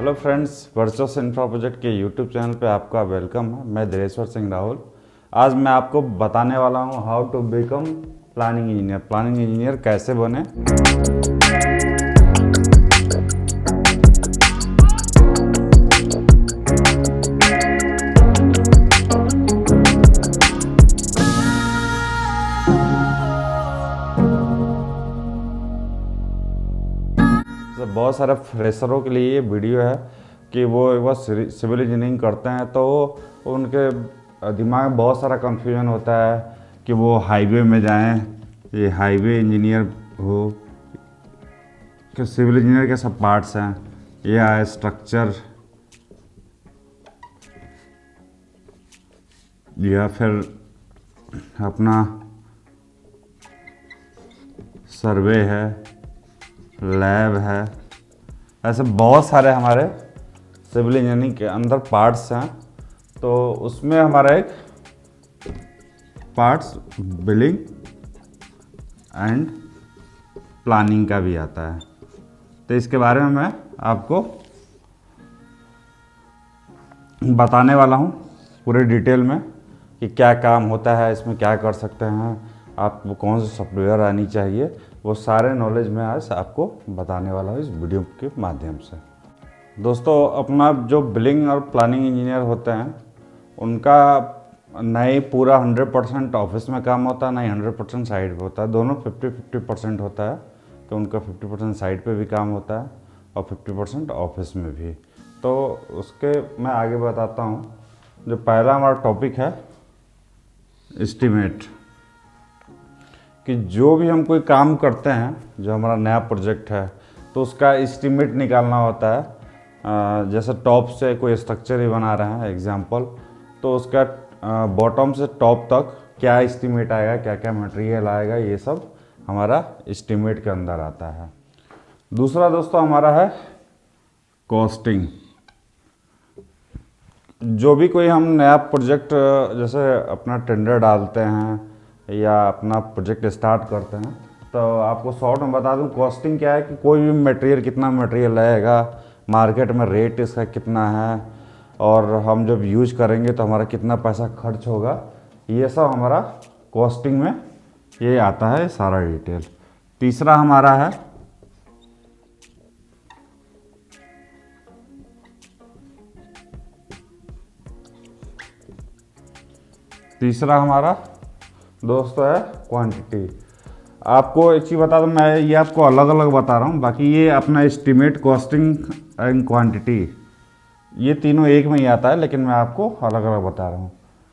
Hello friends, वर्चस infra project के YouTube channel पे आपका वेलकम है। मैं धीरेश्वर सिंह राहुल। आज मैं आपको बताने वाला हूँ how to become planning engineer. Planning engineer कैसे बने। तो बहुत सारे फ्रेशरों के लिए ये वीडियो है कि वो एक बार सिविल इंजीनियरिंग करते हैं तो उनके दिमाग में बहुत सारा कंफ्यूजन होता है कि वो हाईवे में जाएं, ये हाईवे इंजीनियर हो कि सिविल इंजीनियर के सब पार्ट्स हैं, या स्ट्रक्चर या फिर अपना सर्वे है, लैब है। ऐसे बहुत सारे हमारे सिविल इंजीनियरिंग के अंदर पार्ट्स हैं। तो उसमें हमारा एक पार्ट्स बिल्डिंग एंड प्लानिंग का भी आता है। तो इसके बारे में मैं आपको बताने वाला हूँ पूरे डिटेल में कि क्या काम होता है, इसमें क्या कर सकते हैं, आपको कौन सी सॉफ्टवेयर आनी चाहिए, वो सारे नॉलेज मैं आज आपको बताने वाला हूँ इस वीडियो के माध्यम से। दोस्तों, अपना जो बिलिंग और प्लानिंग इंजीनियर होते हैं उनका नहीं पूरा 100% ऑफिस में काम होता है, नहीं 100% साइड पे होता है। दोनों 50-50% होता है। तो उनका 50% साइड पे भी काम होता है और 50% ऑफिस में भी। तो उसके मैं आगे बताता हूँ। जो पहला हमारा टॉपिक है एस्टीमेट, कि जो भी हम कोई काम करते हैं, जो हमारा नया प्रोजेक्ट है तो उसका एस्टीमेट निकालना होता है। जैसे टॉप से कोई स्ट्रक्चर ही बना रहे हैं एग्जांपल, तो उसका बॉटम से टॉप तक क्या एस्टीमेट आएगा, क्या क्या मटेरियल आएगा, ये सब हमारा एस्टीमेट के अंदर आता है। दूसरा दोस्तों हमारा है कॉस्टिंग। जो भी कोई हम नया प्रोजेक्ट जैसे अपना टेंडर डालते हैं या अपना प्रोजेक्ट स्टार्ट करते हैं, तो आपको शॉर्ट में बता दूं कॉस्टिंग क्या है कि कोई भी मटेरियल, कितना मटेरियल लगेगा, मार्केट में रेट इसका कितना है, और हम जब यूज करेंगे तो हमारा कितना पैसा खर्च होगा, ये सब हमारा कॉस्टिंग में ये आता है सारा डिटेल। तीसरा हमारा है दोस्तों है क्वांटिटी। आपको एक चीज़ बता दूं, मैं ये आपको अलग अलग बता रहा हूँ, बाकी ये अपना एस्टीमेट, कॉस्टिंग एंड क्वांटिटी ये तीनों एक में ही आता है, लेकिन मैं आपको अलग अलग बता रहा हूँ।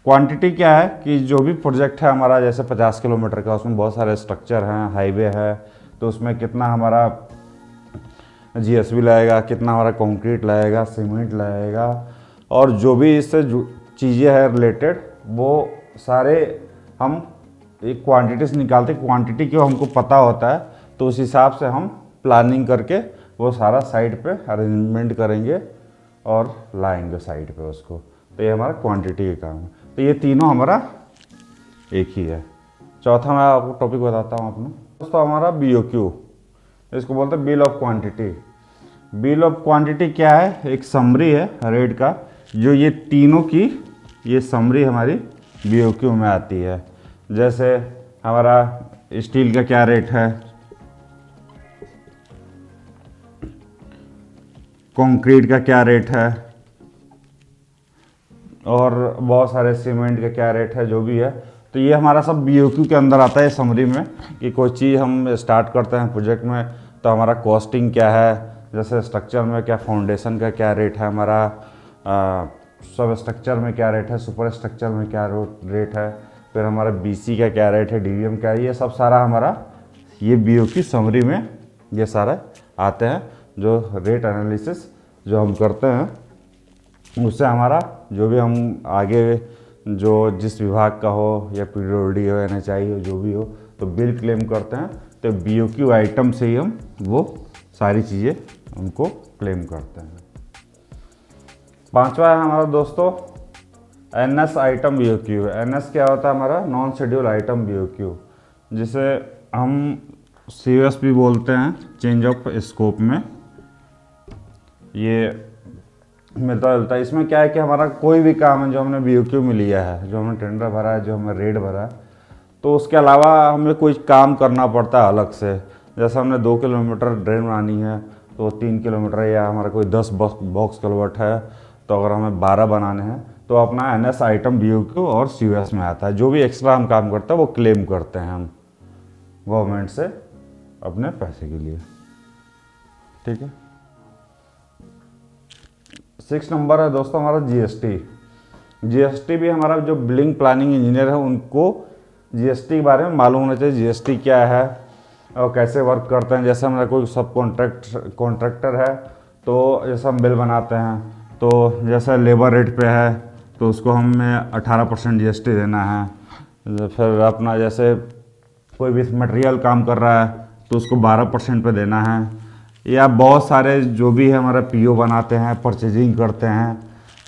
क्वांटिटी क्या है कि जो भी प्रोजेक्ट है हमारा, जैसे 50 किलोमीटर का, उसमें बहुत सारे स्ट्रक्चर हैं, हाईवे है, तो उसमें कितना हमारा जीएसबी लगेगा, कितना हमारा कंक्रीट लगेगा, सीमेंट लगेगा, और जो भी इससे चीज़ें हैं रिलेटेड, वो सारे हम एक क्वांटिटी से निकालते। क्वांटिटी क्यों हमको पता होता है, तो उस हिसाब से हम प्लानिंग करके वो सारा साइड पे अरेंजमेंट करेंगे और लाएंगे साइड पे उसको। तो ये हमारा क्वांटिटी का काम है। तो ये तीनों हमारा एक ही है। चौथा मैं आपको टॉपिक बताता हूँ अपना दोस्तों, हमारा BOQ, इसको बोलते हैं bill of quantity. Bill of quantity क्या है? एक समरी है रेट का, जो ये तीनों की ये समरी हमारी BOQ में आती है। जैसे हमारा स्टील का क्या रेट है, कंक्रीट का क्या रेट है, और बहुत सारे सीमेंट का क्या रेट है, जो भी है। तो ये हमारा सब BOQ के अंदर आता है समरी में, कि कोई चीज़ हम स्टार्ट करते हैं प्रोजेक्ट में तो हमारा कॉस्टिंग क्या है, जैसे स्ट्रक्चर में क्या, फाउंडेशन का क्या रेट है हमारा, सब स्ट्रक्चर में क्या रेट है, सुपर स्ट्रक्चर में क्या रेट है, फिर हमारा BC का क्या रेट है, DVM क्या है, ये सब सारा हमारा ये BOQ समरी में ये सारे आते हैं। जो रेट एनालिसिस जो हम करते हैं, उससे हमारा जो भी हम आगे जो जिस विभाग का हो, या PWD हो, NHI हो, जो भी हो, तो बिल क्लेम करते हैं, तो BOQ आइटम से ही हम वो सारी चीज़ें उनको क्लेम करते हैं। पांचवा है हमारा दोस्तों NS आइटम BOQ। NS क्या होता है? हमारा नॉन शेड्यूल आइटम BOQ, जिसे हम COS भी बोलते हैं, चेंज ऑफ स्कोप में। ये मिलता जुलता है। इसमें क्या है कि हमारा कोई भी काम है जो हमने BOQ में लिया है, जो हमने टेंडर भरा है, जो हमने रेट भरा है, तो उसके अलावा हमें कोई काम करना पड़ता है अलग से। जैसे हमने 2 किलोमीटर ड्रेन बनानी है तो 3 किलोमीटर, या हमारा कोई 10 बॉक्स कलवर्ट है तो अगर हमें 12 बनाने हैं तो अपना NS आइटम BOQ और COS में आता है। जो भी एक्स्ट्रा हम काम करते हैं वो क्लेम करते हैं हम गवर्नमेंट से अपने पैसे के लिए। ठीक है। 6 नंबर है दोस्तों हमारा GST भी हमारा जो बिलिंग प्लानिंग इंजीनियर है उनको GST के बारे में मालूम होना चाहिए। GST क्या है और कैसे वर्क करते हैं। जैसे हमारा कोई सब कॉन्ट्रैक्टर है तो जैसे हम बिल बनाते हैं तो जैसे लेबर रेट पे है तो उसको हमें 18% GST देना है। फिर अपना जैसे कोई भी मटेरियल काम कर रहा है तो उसको 12% पे देना है। या बहुत सारे जो भी है हमारा PO बनाते हैं, परचेजिंग करते हैं,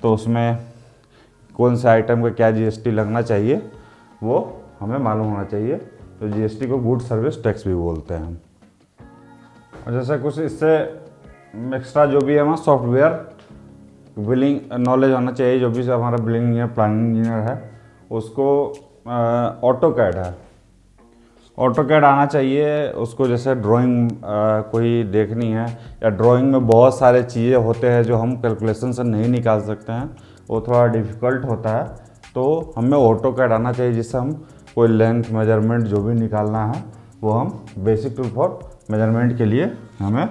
तो उसमें कौन से आइटम का क्या GST लगना चाहिए वो हमें मालूम होना चाहिए। तो GST को गुड सर्विस टैक्स भी बोलते हैं हम। और जैसे कुछ इससे एक्स्ट्रा जो भी है हमारा सॉफ्टवेयर बिलिंग नॉलेज होना चाहिए। जो भी हमारा बिलिंग इंजीनियर प्लानिंग इंजीनियर है उसको ऑटोकैड है, ऑटोकैड आना चाहिए उसको। जैसे ड्राइंग कोई देखनी है या ड्राइंग में बहुत सारे चीज़ें होते हैं जो हम कैलकुलेशन से नहीं निकाल सकते हैं, वो थोड़ा डिफ़िकल्ट होता है, तो हमें ऑटोकैड आना चाहिए जिससे हम कोई लेंथ मेजरमेंट जो भी निकालना है वो हम बेसिक टूल फॉर मेजरमेंट के लिए हमें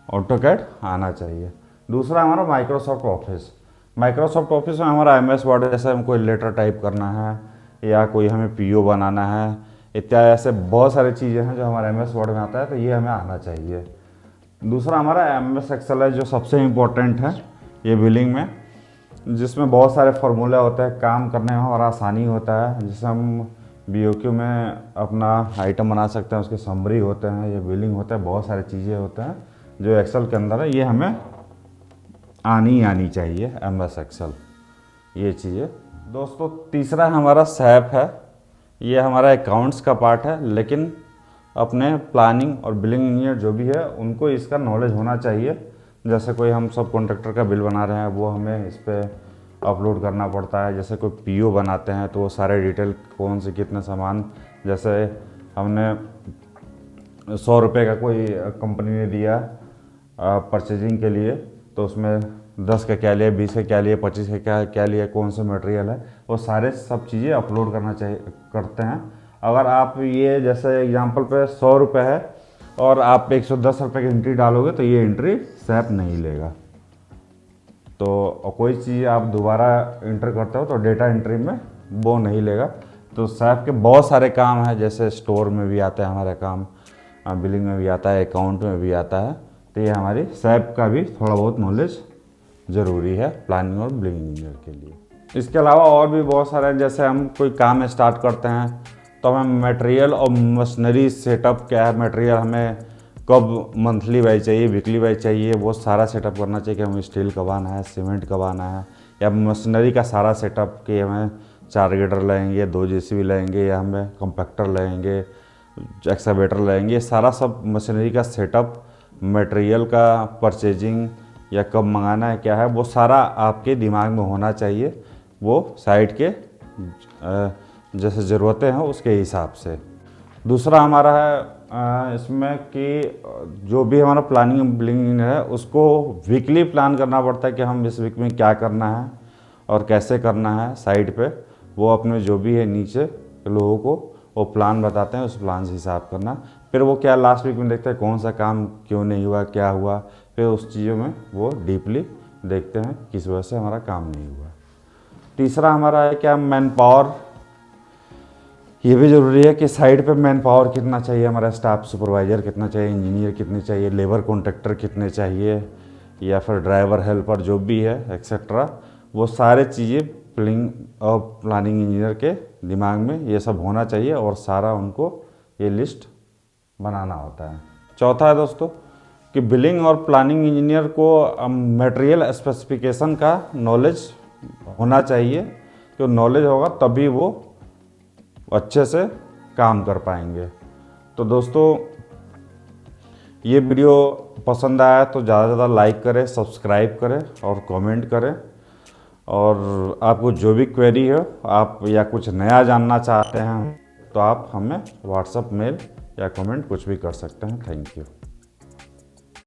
ऑटोकैड आना चाहिए। दूसरा हमारा माइक्रोसॉफ्ट ऑफिस में हमारा MS वर्ड, जैसे हम कोई लेटर टाइप करना है या कोई हमें PO बनाना है इत्यादि, ऐसे बहुत सारी चीज़ें हैं जो हमारे MS वर्ड में आता है, तो ये हमें आना चाहिए। दूसरा हमारा MS एक्सेल है जो सबसे इम्पोर्टेंट है ये बिलिंग में, जिसमें बहुत सारे फार्मूले होते हैं, काम करने में हमारा आसानी होता है। जिससे हम BOQ में अपना आइटम बना सकते हैं, उसके समरी होते हैं, ये बिलिंग होता है, बहुत सारी चीज़ें होते हैं जो एक्सेल के अंदर है, ये हमें आनी चाहिए MS एक्सेल ये चीज़ें। दोस्तों तीसरा हमारा SAP है, ये हमारा अकाउंट्स का पार्ट है, लेकिन अपने प्लानिंग और बिलिंग इंजीनियर जो भी है उनको इसका नॉलेज होना चाहिए। जैसे कोई हम सब कॉन्ट्रैक्टर का बिल बना रहे हैं वो हमें इस पर अपलोड करना पड़ता है। जैसे कोई PO बनाते हैं तो वो सारे डिटेल कौन से कितने सामान, जैसे हमने 100 रुपये का कोई कंपनी ने दिया परचेजिंग के लिए, तो उसमें 10 का क्या लिया, 20 का क्या लिया, 25 का क्या लिया, कौन सा मटेरियल है, वो सारे सब चीज़ें अपलोड करना चाहिए करते हैं। अगर आप ये जैसे एग्जांपल पे 100 रुपये है और आप 110 रुपये की एंट्री डालोगे तो ये एंट्री SAP नहीं लेगा। तो कोई चीज़ आप दोबारा इंटर करते हो तो डेटा एंट्री में वो नहीं लेगा। तो SAP के बहुत सारे काम हैं, जैसे स्टोर में भी आता है हमारा काम, बिलिंग में भी आता है, अकाउंट में भी आता है। तो ये हमारी SAP का भी थोड़ा बहुत नॉलेज ज़रूरी है प्लानिंग और बिलिंग इंजीनियर के लिए। इसके अलावा और भी बहुत सारे, जैसे हम कोई काम स्टार्ट करते हैं तो हमें मटेरियल और मशीनरी सेटअप क्या है, मटेरियल हमें कब मंथली वाइज चाहिए, वीकली वाइज चाहिए, वो सारा सेटअप करना चाहिए कि हमें स्टील कब आना है, सीमेंट कब आना है, या मशीनरी का सारा सेटअप कि हमें 4 ग्रेडर लेंगे, 2 JCB लेंगे, या हमें कंपैक्टर लेंगे, एक्सकवेटर लेंगे, सारा सब मशीनरी का सेटअप, मटेरियल का परचेजिंग या कब मंगाना है क्या है, वो सारा आपके दिमाग में होना चाहिए। वो साइट के जैसे ज़रूरतें हैं उसके हिसाब से। दूसरा हमारा है इसमें कि जो भी हमारा प्लानिंग बिलिंग है उसको वीकली प्लान करना पड़ता है कि हम इस वीक में क्या करना है और कैसे करना है। साइट पे वो अपने जो भी है नीचे लोगों को वो प्लान बताते हैं, उस प्लान से हिसाब करना। फिर वो क्या लास्ट वीक में देखते हैं कौन सा काम क्यों नहीं हुआ, क्या हुआ, फिर उस चीज़ों में वो डीपली देखते हैं किस वजह से हमारा काम नहीं हुआ। तीसरा हमारा है क्या, मैन पावर। ये भी ज़रूरी है कि साइट पे मैन पावर कितना चाहिए, हमारा स्टाफ सुपरवाइज़र कितना चाहिए, इंजीनियर कितने चाहिए, लेबर कॉन्ट्रैक्टर कितने चाहिए, या फिर ड्राइवर हेल्पर जो भी है एक्सेट्रा, वो सारे चीज़ें बिलिंग और प्लानिंग इंजीनियर के दिमाग में ये सब होना चाहिए और सारा उनको ये लिस्ट बनाना होता है। चौथा है दोस्तों कि बिलिंग और प्लानिंग इंजीनियर को मटेरियल स्पेसिफिकेशन का नॉलेज होना चाहिए। तो नॉलेज होगा तभी वो अच्छे से काम कर पाएंगे। तो दोस्तों ये वीडियो पसंद आया तो ज़्यादा से ज़्यादा लाइक करें, सब्सक्राइब करें और कमेंट करें। और आपको जो भी क्वेरी हो आप या कुछ नया जानना चाहते हैं तो आप हमें व्हाट्सएप, मेल या कमेंट कुछ भी कर सकते हैं। Thank you.